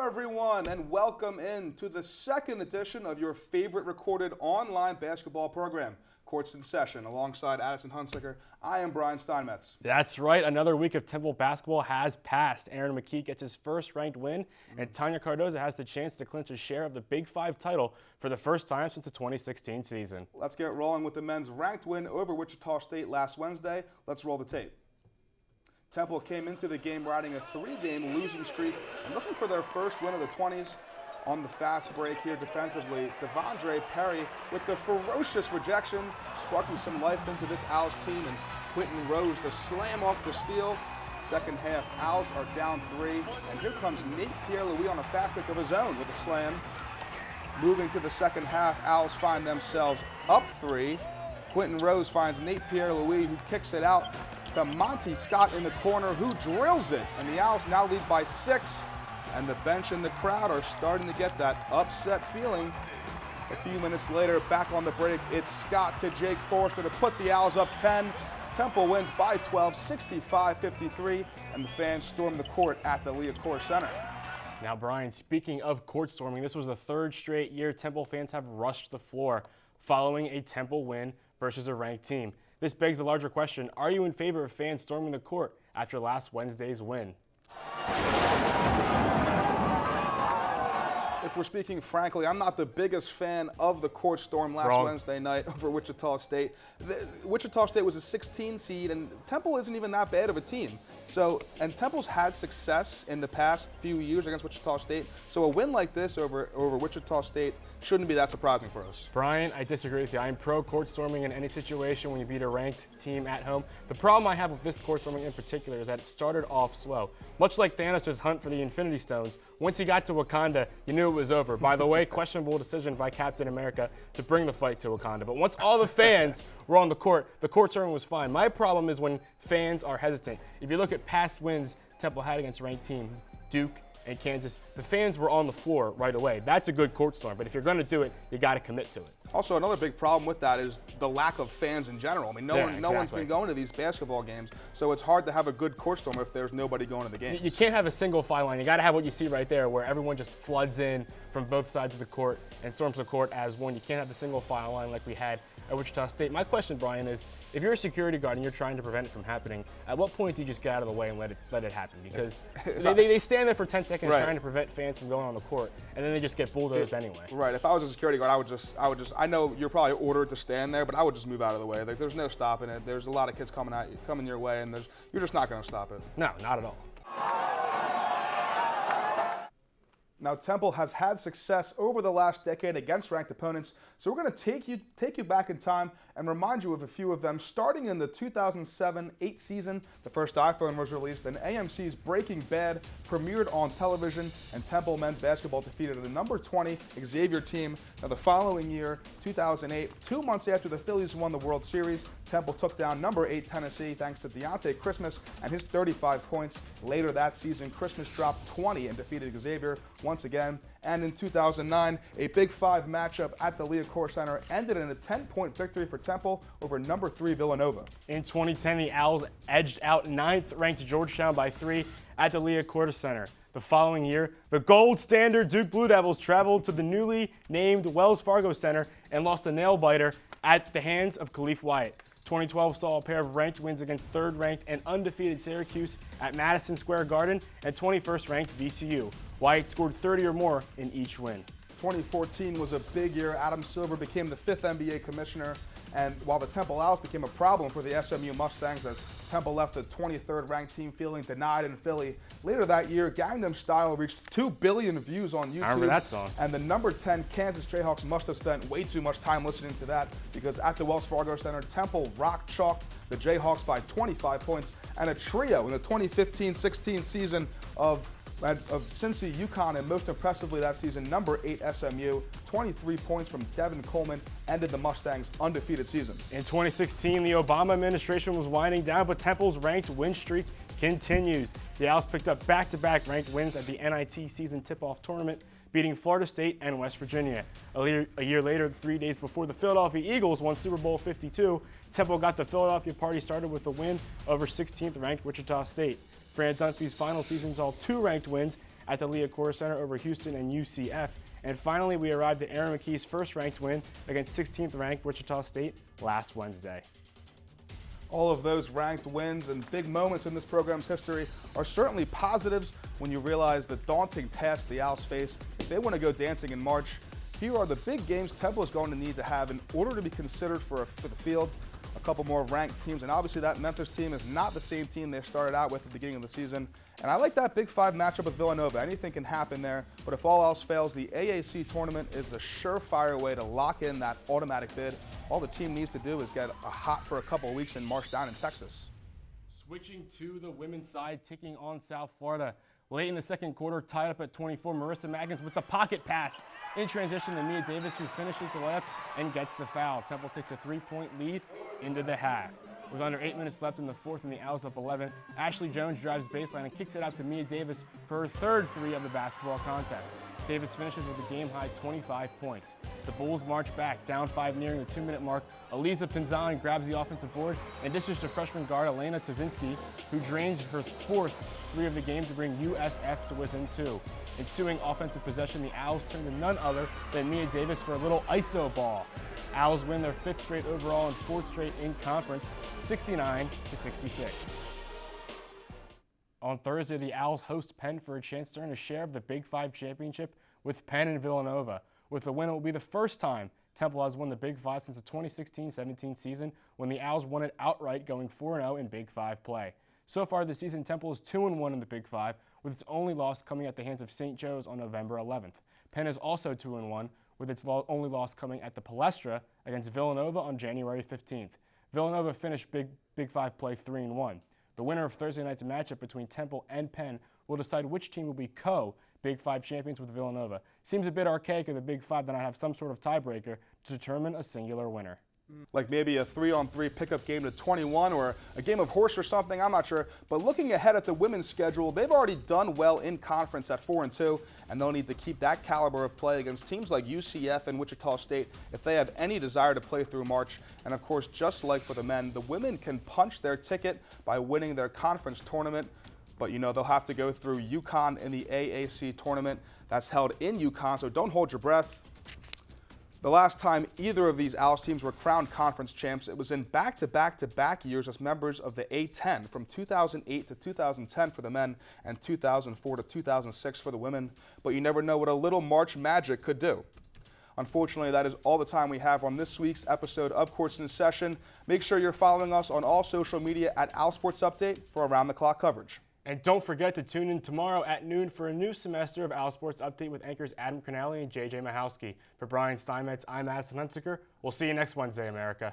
everyone, and welcome in to the second edition of your favorite recorded online basketball program, Courts in Session. Alongside Addison Hunsicker, I am Brian Steinmetz. That's right. Another week of Temple basketball has passed. Aaron McKee gets his first ranked win, and Tanya Cardoza has the chance to clinch a share of the Big Five title for the first time since the 2016 season. Let's get rolling with the men's ranked win over Wichita State last Wednesday. Let's roll the tape. Temple came into the game riding a three-game losing streak and looking for their first win of the 20s. On the fast break here defensively, Devondre Perry with the ferocious rejection, sparking some life into this Owls team, and Quentin Rose the slam off the steal. Second half, Owls are down 3, and here comes Nate Pierre-Louis on a fast break of his own with a slam. Moving to the second half, Owls find themselves up 3. Quentin Rose finds Nate Pierre-Louis, who kicks it out to Monty Scott in the corner, who drills it, and the Owls now lead by 6. And the bench and the crowd are starting to get that upset feeling. A few minutes later, back on the break, it's Scott to Jake Forrester to put the Owls up 10. Temple wins by 12, 65-53, and the fans storm the court at the Liacouras Center. Now, Brian, speaking of court storming, this was the third straight year Temple fans have rushed the floor following a Temple win versus a ranked team. This begs the larger question, are you in favor of fans storming the court after last Wednesday's win? If we're speaking frankly, I'm not the biggest fan of the court storm last Wednesday night over Wichita State. Wichita State was a 16 seed, and Temple isn't even that bad of a team. And Temple's had success in the past few years against Wichita State. So a win like this over Wichita State shouldn't be that surprising for us. Brian, I disagree with you. I'm pro court storming in any situation when you beat a ranked team at home. The problem I have with this court storming in particular is that it started off slow. Much like Thanos' hunt for the Infinity Stones, once he got to Wakanda, you knew it was over. By the way, questionable decision by Captain America to bring the fight to Wakanda. But once all the fans were on the court storming was fine. My problem is when fans are hesitant. If you look at past wins Temple had against ranked teams, Duke and Kansas, the fans were on the floor right away. That's a good court storm, but if you're going to do it, you got to commit to it. Also, another big problem with that is the lack of fans in general. I mean, no one's been going to these basketball games, so it's hard to have a good court storm if there's nobody going to the games. You can't have a single file line. You got to have what you see right there, where everyone just floods in from both sides of the court and storms the court as one. You can't have the single file line like we had at Wichita State. My question, Brian, is if you're a security guard and you're trying to prevent it from happening, at what point do you just get out of the way and let it happen? Because they stand there for 10 seconds trying to prevent fans from going on the court, and then they just get bulldozed anyway. Right. If I was a security guard, I would just. I know you're probably ordered to stand there, but I would just move out of the way. Like, there's no stopping it. There's a lot of kids coming your way, and you're just not going to stop it. No, not at all. Now, Temple has had success over the last decade against ranked opponents, so we're going to take you back in time and remind you of a few of them. Starting in the 2007-8 season, the first iPhone was released, and AMC's Breaking Bad premiered on television, and Temple men's basketball defeated the number 20 Xavier team. Now, the following year, 2008, 2 months after the Phillies won the World Series, Temple took down number 8 Tennessee thanks to Deontay Christmas and his 35 points. Later that season, Christmas dropped 20 and defeated Xavier once again. And in 2009, a Big Five matchup at the Liacouras Center ended in a 10-point victory for Temple over number 3 Villanova. In 2010, the Owls edged out 9th-ranked Georgetown by 3 at the Liacouras Center. The following year, the gold standard Duke Blue Devils traveled to the newly named Wells Fargo Center and lost a nail-biter at the hands of Khalif Wyatt. 2012 saw a pair of ranked wins against third-ranked and undefeated Syracuse at Madison Square Garden and 21st-ranked VCU. Wyatt scored 30 or more in each win. 2014 was a big year. Adam Silver became the 5th NBA commissioner, and while the Temple Owls became a problem for the SMU Mustangs as Temple left the 23rd ranked team feeling denied in Philly. Later that year, Gangnam Style reached 2 billion views on YouTube. I remember that song. And the number 10 Kansas Jayhawks must have spent way too much time listening to that, because at the Wells Fargo Center, Temple rock-chalked the Jayhawks by 25 points, and a trio in the 2015-16 season of Cincy, UConn, and most impressively that season, number 8 SMU. 23 points from Devin Coleman ended the Mustangs' undefeated season. In 2016, the Obama administration was winding down, but Temple's ranked win streak continues. The Owls picked up back-to-back ranked wins at the NIT season tip-off tournament, beating Florida State and West Virginia. A year later, 3 days before the Philadelphia Eagles won Super Bowl 52, Temple got the Philadelphia party started with a win over 16th-ranked Wichita State. Fran Dunphy's final season saw 2 ranked wins at the Liacouras Center over Houston and UCF. And finally, we arrived at Aaron McKee's first-ranked win against 16th-ranked Wichita State last Wednesday. All of those ranked wins and big moments in this program's history are certainly positives when you realize the daunting task the Owls face if they want to go dancing in March. Here are the big games Temple is going to need to have in order to be considered for the field. A couple more ranked teams, and obviously that Memphis team is not the same team they started out with at the beginning of the season. And I like that Big 5 matchup with Villanova. Anything can happen there, but if all else fails, the AAC tournament is the surefire way to lock in that automatic bid. All the team needs to do is get hot for a couple of weeks and march down in Texas. Switching to the women's side, taking on South Florida. Late in the second quarter, tied up at 24, Marissa Maggins with the pocket pass. In transition to Mia Davis, who finishes the layup and gets the foul. Temple takes a 3-point lead into the half. With under 8 minutes left in the fourth and the Owls up 11, Ashley Jones drives baseline and kicks it out to Mia Davis for her third three of the basketball contest. Davis finishes with a game-high 25 points. The Bulls march back, down 5 nearing the 2-minute mark. Eliza Pinzan grabs the offensive board and dishes to freshman guard Elena Tazinski, who drains her fourth three of the game to bring USF to within 2. Ensuing offensive possession, the Owls turn to none other than Mia Davis for a little ISO ball. Owls win their 5th straight overall and 4th straight in conference, 69-66. On Thursday, the Owls host Penn for a chance to earn a share of the Big 5 championship with Penn and Villanova. With the win, it will be the first time Temple has won the Big 5 since the 2016-17 season, when the Owls won it outright, going 4-0 in Big 5 play. So far this season, Temple is 2-1 in the Big 5, with its only loss coming at the hands of St. Joe's on November 11th. Penn is also 2-1, with its only loss coming at the Palestra against Villanova on January 15th. Villanova finished Big 5 play 3-1. The winner of Thursday night's matchup between Temple and Penn will decide which team will be Big 5 champions with Villanova. Seems a bit archaic of the Big 5 to not have some sort of tiebreaker to determine a singular winner. Like maybe a 3-on-3 pickup game to 21 or a game of horse or something, I'm not sure. But looking ahead at the women's schedule, they've already done well in conference at 4-2, and they'll need to keep that caliber of play against teams like UCF and Wichita State if they have any desire to play through March. And of course, just like for the men, the women can punch their ticket by winning their conference tournament. But you know, they'll have to go through UConn in the AAC tournament. That's held in UConn, so don't hold your breath. The last time either of these Owls teams were crowned conference champs, it was in back-to-back-to-back years as members of the A10 from 2008 to 2010 for the men and 2004 to 2006 for the women. But you never know what a little March magic could do. Unfortunately, that is all the time we have on this week's episode of Courts in Session. Make sure you're following us on all social media at OwlSports Update for around-the-clock coverage. And don't forget to tune in tomorrow at noon for a new semester of OwlSports Update with anchors Adam Canale and JJ Mahowski. For Brian Steinmetz, I'm Addison and Brian. We'll see you next Wednesday, America.